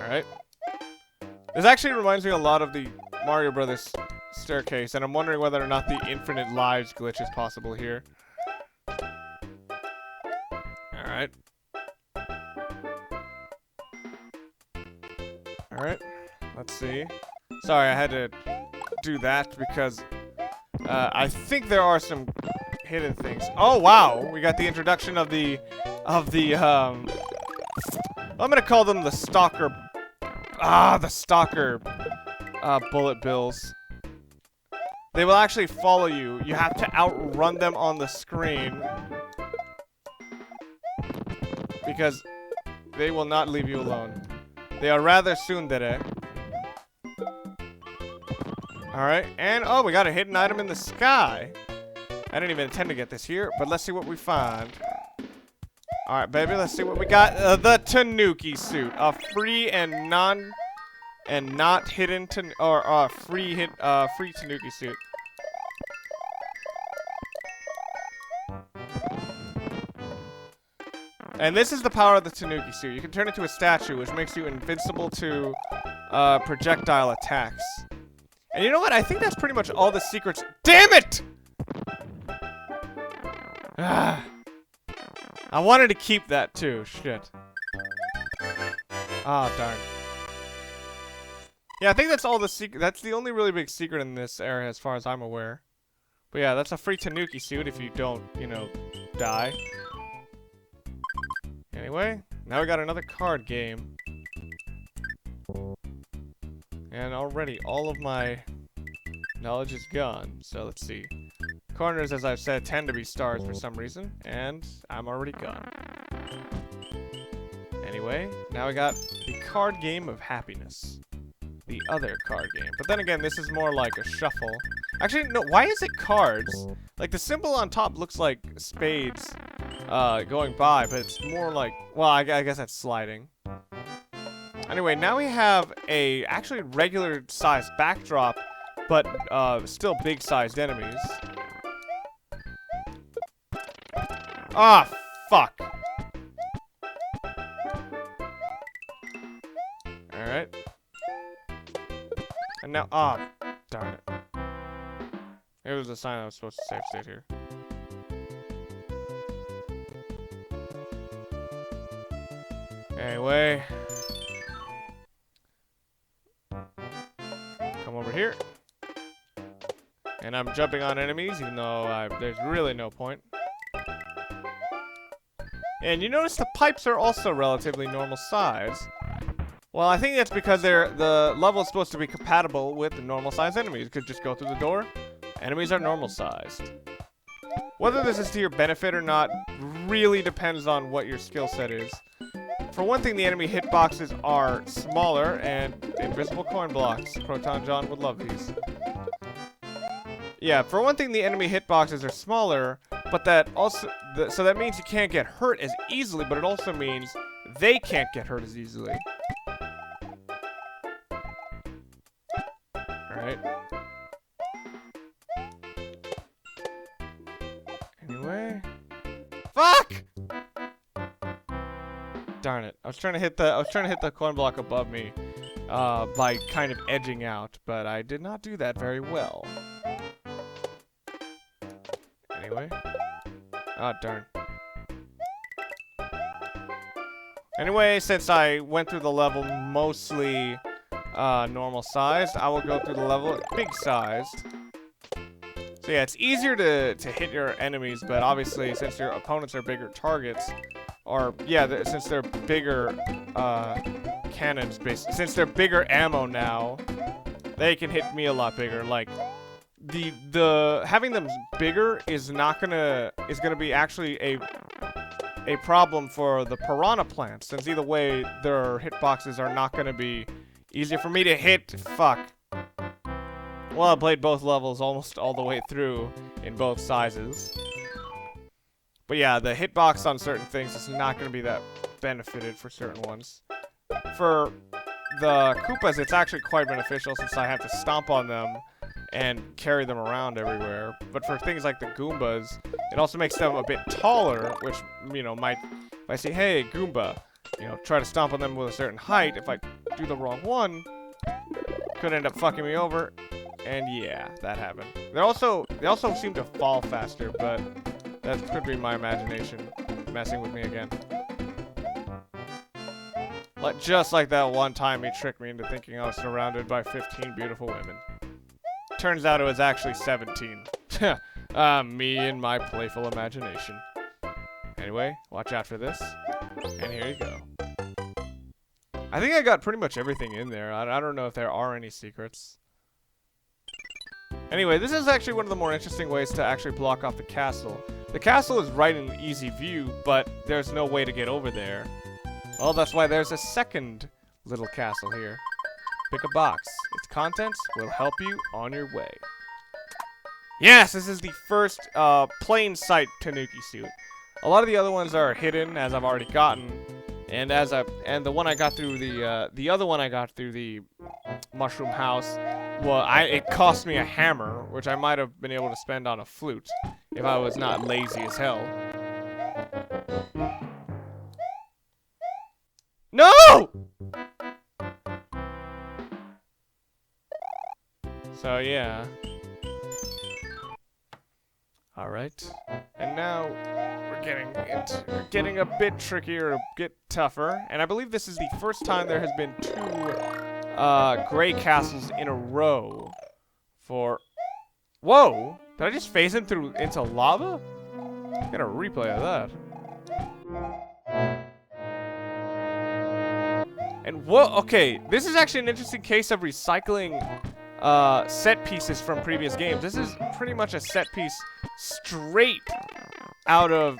Alright. This actually reminds me a lot of the Mario Brothers staircase, and I'm wondering whether or not the infinite lives glitch is possible here. Alright. Alright. Let's see. Sorry, I had to do that because I think there are some hidden things. Oh wow, we got the introduction of the I'm gonna call them the stalker. The stalker bullet bills. They will actually follow you. You have to outrun them on the screen because they will not leave you alone. They are rather tsundere. Alright, and oh, we got a hidden item in the sky. I didn't even intend to get this here, but let's see what we find. Alright, baby, let's see what we got. The Tanuki suit. A free and not hidden free Tanuki suit. And this is the power of the Tanuki suit. You can turn into a statue, which makes you invincible to projectile attacks. And you know what? I think that's pretty much all the secrets. Damn it! I wanted to keep that too. Shit. Ah, darn. Yeah, I think that's all the secret. That's the only really big secret in this area, as far as I'm aware. But yeah, that's a free Tanuki suit if you don't, you know, die. Anyway, now we got another card game. And already all of my knowledge is gone. So let's see. Corners, as I've said, tend to be stars for some reason. And I'm already gone. Anyway, now we got the card game of happiness. The other card game. But then again, this is more like a shuffle. Actually, no, why is it cards? Like, the symbol on top looks like spades going by, but it's more like, well, I guess that's sliding. Anyway, now we have a actually regular sized backdrop, but still big sized enemies. Ah, fuck. Alright. And now, darn it. It was a sign I was supposed to save state here. Anyway. Come over here. And I'm jumping on enemies, even though there's really no point. And you notice the pipes are also relatively normal size. Well, I think that's because the level is supposed to be compatible with the normal sized enemies. You could just go through the door. Enemies are normal sized. Whether this is to your benefit or not really depends on what your skill set is. For one thing, the enemy hitboxes are smaller and invisible coin blocks. Proton John would love these. Yeah, for one thing, the enemy hitboxes are smaller, but that also so that means you can't get hurt as easily, but it also means they can't get hurt as easily. Alright. Anyway. Fuck! Darn it. I was trying to hit the coin block above me by kind of edging out, but I did not do that very well. Anyway. Ah, darn. Anyway, since I went through the level mostly normal sized, I will go through the level big sized. So yeah, it's easier to hit your enemies, but obviously since your opponents are bigger targets, or yeah, since they're bigger cannons, since they're bigger ammo now, they can hit me a lot bigger. Like the having them bigger is gonna be actually a problem for the piranha plants, since either way their hitboxes are not gonna be easier for me to hit. Fuck. Well, I played both levels almost all the way through in both sizes. But yeah, the hitbox on certain things is not going to be that benefited for certain ones. For the Koopas, it's actually quite beneficial since I have to stomp on them and carry them around everywhere. But for things like the Goombas, it also makes them a bit taller, which, you know, might, if I say, hey, Goomba, you know, try to stomp on them with a certain height, if I do the wrong one, could end up fucking me over. And yeah, that happened. They also seem to fall faster, but that could be my imagination messing with me again. Just like that one time he tricked me into thinking I was surrounded by 15 beautiful women. Turns out it was actually 17. Me and my playful imagination. Anyway, watch out for this. And here you go. I think I got pretty much everything in there. I don't know if there are any secrets. Anyway, this is actually one of the more interesting ways to actually block off the castle. The castle is right in easy view, but there's no way to get over there. Well, that's why there's a second little castle here. Pick a box. Its contents will help you on your way. Yes, this is the first plain sight Tanuki suit. A lot of the other ones are hidden, as I've already gotten, and the one I got through the other one I got through the mushroom house. Well, it cost me a hammer, which I might have been able to spend on a flute if I was not lazy as hell. No! So yeah. All right. And now we're getting a bit trickier, a bit tougher. And I believe this is the first time there has been 2 gray castles in a row for... Whoa! Did I just phase into lava? Get a replay of that. And whoa, okay, this is actually an interesting case of recycling set pieces from previous games. This is pretty much a set piece straight out of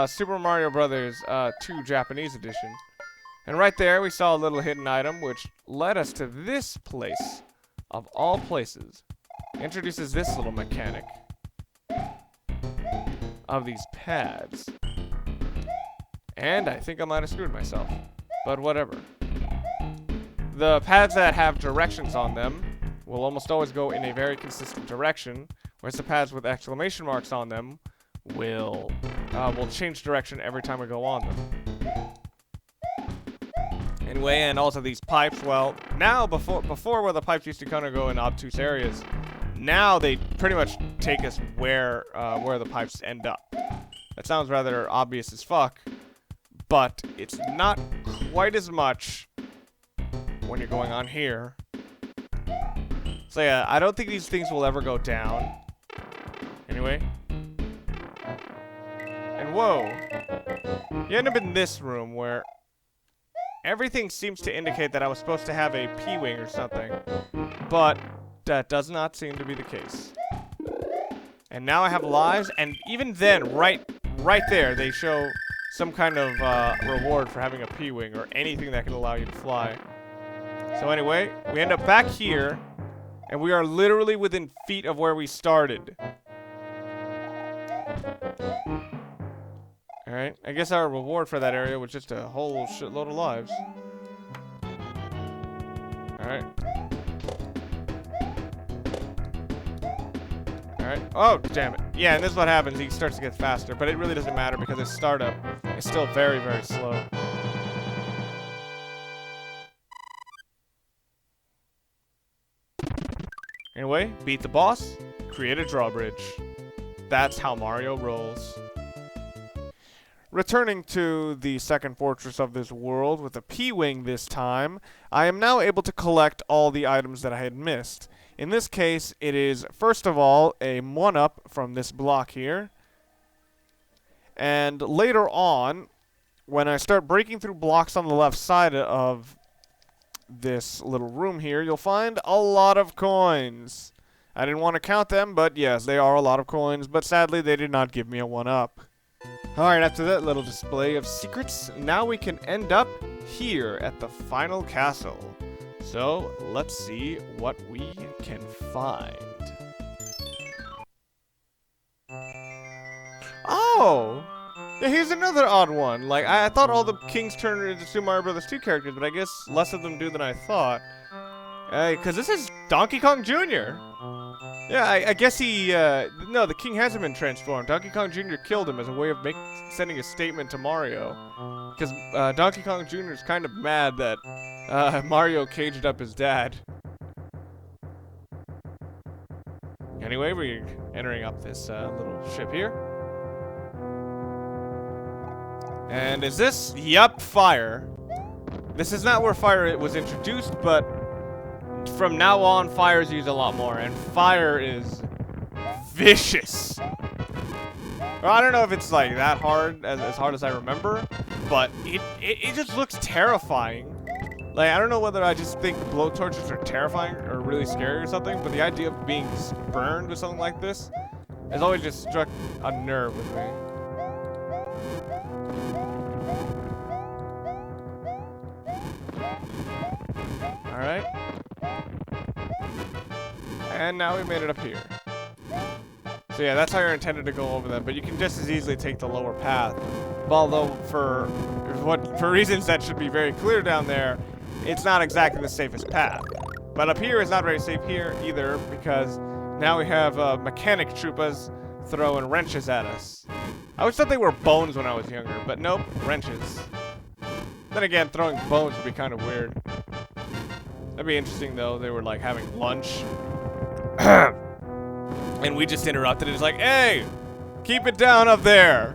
Super Mario Brothers 2 Japanese edition. And right there, we saw a little hidden item, which led us to this place, of all places. Introduces this little mechanic of these pads. And I think I might have screwed myself, but whatever. The pads that have directions on them will almost always go in a very consistent direction, whereas the pads with exclamation marks on them will change direction every time we go on them. Anyway, and also these pipes, well, now before where the pipes used to kind of go in obtuse areas, now they pretty much take us where the pipes end up. That sounds rather obvious as fuck, but it's not quite as much when you're going on here. So yeah, I don't think these things will ever go down. Anyway. And whoa. You end up in this room where everything seems to indicate that I was supposed to have a P-wing or something. But that does not seem to be the case. And now I have lives, and even then, right there, they show some kind of reward for having a P-wing or anything that can allow you to fly. So anyway, we end up back here, and we are literally within feet of where we started. Alright, I guess our reward for that area was just a whole shitload of lives. Alright. Alright. Oh, damn it. Yeah, and this is what happens. He starts to get faster, but it really doesn't matter because his startup is still very, very slow. Anyway, beat the boss, create a drawbridge. That's how Mario rolls. Returning to the second fortress of this world with a P-wing this time, I am now able to collect all the items that I had missed. In this case, it is, first of all, a 1-up from this block here. And later on, when I start breaking through blocks on the left side of this little room here, you'll find a lot of coins. I didn't want to count them, but yes, they are a lot of coins, but sadly they did not give me a 1-up. Alright, after that little display of secrets, now we can end up here at the final castle. So, let's see what we can find. Oh! Yeah, here's another odd one. Like, I thought all the kings turned into Super Mario Bros. 2 characters, but I guess less of them do than I thought. Because this is Donkey Kong Jr. Yeah, I guess he, no, the king hasn't been transformed. Donkey Kong Jr. killed him as a way of sending a statement to Mario. Because Donkey Kong Jr. is kind of mad that Mario caged up his dad. Anyway, we're entering up this little ship here. And is this? Yup, fire. This is not where fire was introduced, but from now on, fire is used a lot more, and fire is vicious. Well, I don't know if it's like that hard, as hard as I remember, but it just looks terrifying. Like, I don't know whether I just think blowtorches are terrifying or really scary or something, but the idea of being burned with something like this has always just struck a nerve with me. Alright. And now we made it up here. So yeah, that's how you're intended to go over them, but you can just as easily take the lower path. Although for reasons that should be very clear down there, it's not exactly the safest path. But up here is not very safe here either, because now we have mechanic troopas throwing wrenches at us. I always thought they were bones when I was younger, but nope, wrenches. Then again, throwing bones would be kind of weird. That'd be interesting though, they were like having lunch. And we just interrupted it. It's like, hey, keep it down up there.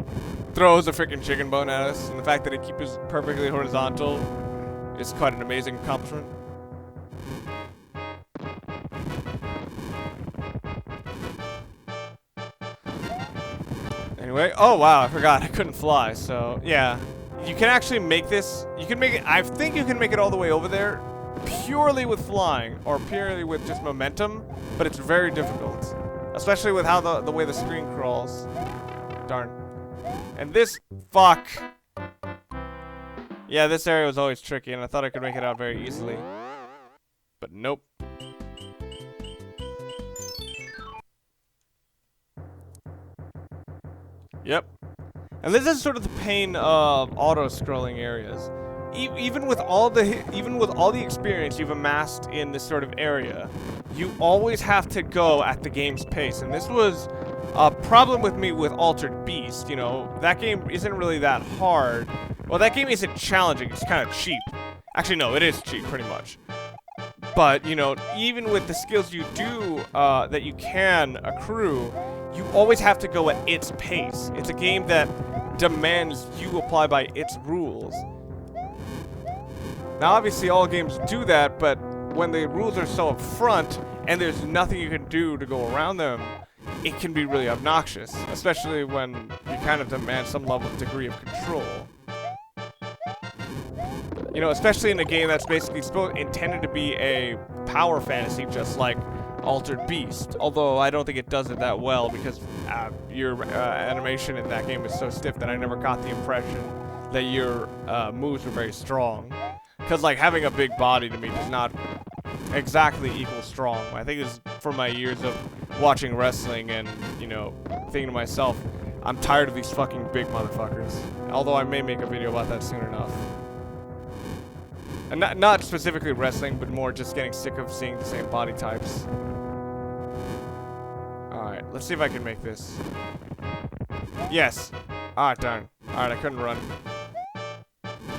Throws a freaking chicken bone at us. And the fact that it keeps perfectly horizontal is quite an amazing accomplishment. Anyway, oh wow, I forgot I couldn't fly. So yeah, you can actually make this. You can make it. I think you can make it all the way over there purely with flying or purely with just momentum, but it's very difficult. Especially with how the way the screen crawls. Darn. And this, fuck. Yeah, this area was always tricky, and I thought I could make it out very easily. But nope. Yep. And this is sort of the pain of auto-scrolling areas. Even with all the experience you've amassed in this sort of area, you always have to go at the game's pace. And this was a problem with me with Altered Beast. You know, that game isn't really that hard. Well, that game isn't challenging. It's kind of cheap. Actually, no, it is cheap, pretty much. But, you know, even with the skills you do, that you can accrue, you always have to go at its pace. It's a game that demands you apply by its rules. Now, obviously, all games do that, but when the rules are so upfront and there's nothing you can do to go around them, it can be really obnoxious, especially when you kind of demand some level of degree of control. You know, especially in a game that's basically intended to be a power fantasy, just like Altered Beast. Although I don't think it does it that well, because your animation in that game is so stiff that I never got the impression that your moves were very strong. Because, like, having a big body to me does not exactly equal strong. I think it's from my years of watching wrestling and, you know, thinking to myself, I'm tired of these fucking big motherfuckers. Although I may make a video about that soon enough. And not specifically wrestling, but more just getting sick of seeing the same body types. Alright, let's see if I can make this. Yes. Ah, darn. Alright, I couldn't run.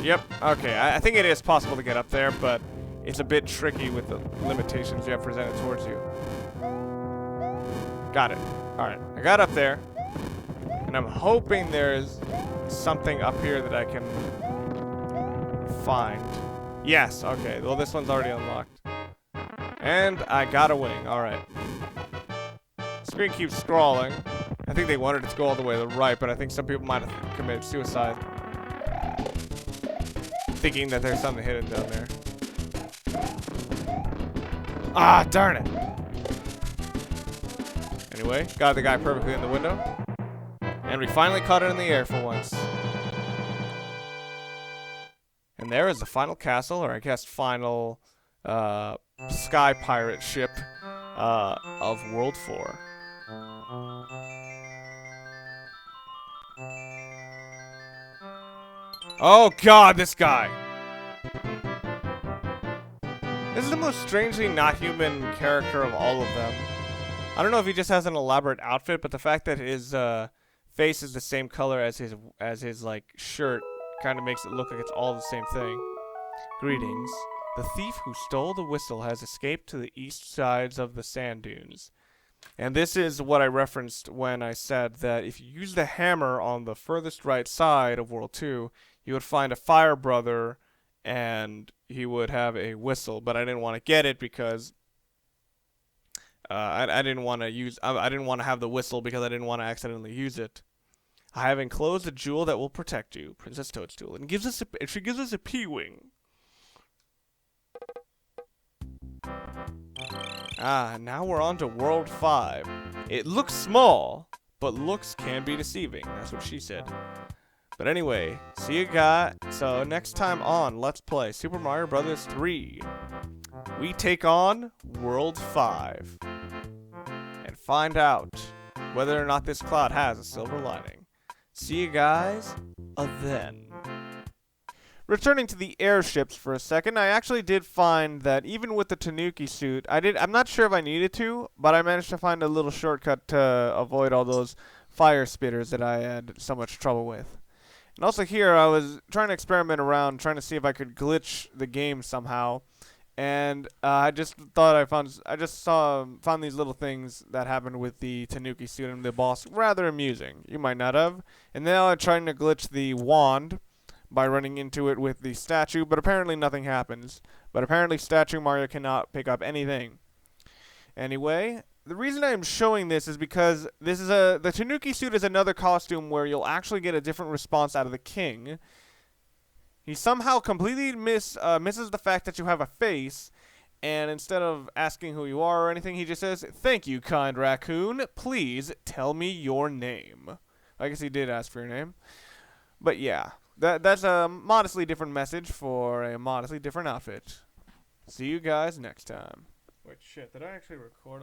Yep, okay, I think it is possible to get up there, but it's a bit tricky with the limitations you have presented towards you. Got it. Alright, I got up there, and I'm hoping there's something up here that I can find. Yes, okay, well this one's already unlocked. And I got a wing, alright. Screen keeps scrolling. I think they wanted it to go all the way to the right, but I think some people might have committed suicide. Thinking that there's something hidden down there. Ah, darn it! Anyway, got the guy perfectly in the window. And we finally caught it in the air for once. And there is the final castle, or I guess final sky pirate ship of World 4. Oh god, this guy! This is the most strangely not human character of all of them. I don't know if he just has an elaborate outfit, but the fact that his face is the same color as his like shirt kind of makes it look like it's all the same thing. Greetings. The thief who stole the whistle has escaped to the east sides of the sand dunes. And this is what I referenced when I said that if you use the hammer on the furthest right side of World 2, you would find a fire brother and he would have a whistle, but I didn't want to get it because I didn't want to use I didn't want to have the whistle because I didn't want to accidentally use it. I have enclosed a jewel that will protect you, Princess Toadstool, and she gives us a P-wing. Ah, now we're on to World 5. It looks small, but looks can be deceiving. That's what she said. But anyway, see you guys. So next time on Let's Play Super Mario Bros. 3, we take on World 5 and find out whether or not this cloud has a silver lining. See you guys then. Returning to the airships for a second, I actually did find that even with the Tanuki suit, I'm not sure if I needed to, but I managed to find a little shortcut to avoid all those fire spitters that I had so much trouble with. And also here, I was trying to experiment around, trying to see if I could glitch the game somehow. And I just thought found these little things that happened with the Tanuki suit and the boss rather amusing. You might not have. And now I'm trying to glitch the wand by running into it with the statue, but apparently nothing happens. But apparently Statue Mario cannot pick up anything. Anyway, the reason I am showing this is because the Tanuki suit is another costume where you'll actually get a different response out of the king. He somehow completely misses the fact that you have a face, and instead of asking who you are or anything, he just says, "Thank you, kind raccoon. Please tell me your name." I guess he did ask for your name. But yeah. That's a modestly different message for a modestly different outfit. See you guys next time. Wait, shit, did I actually record?